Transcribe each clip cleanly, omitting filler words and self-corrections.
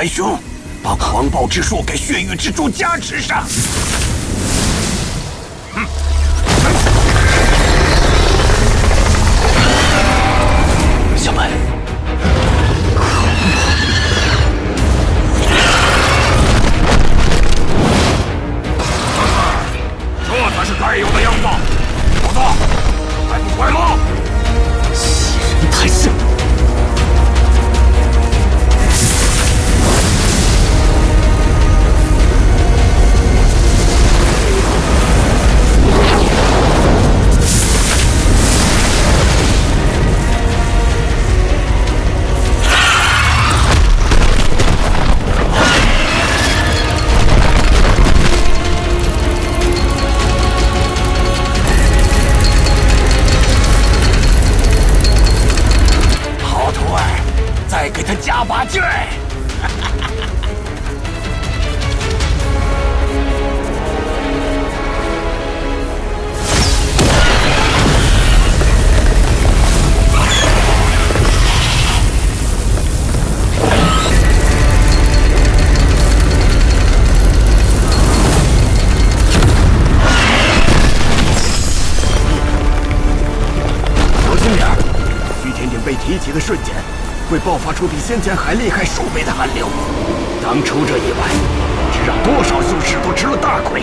白兄，把狂暴之术给血域之珠加持上。小白，这才是该有的样子。小子，还不快乐？欺人太甚！给他加把劲儿！小心点儿，虚天鼎被提起的瞬间。会爆发出比先前还厉害数倍的寒流，当初这意外，只让多少修士都吃了大亏。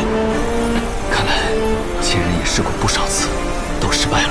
看来前人也试过不少次，都失败了。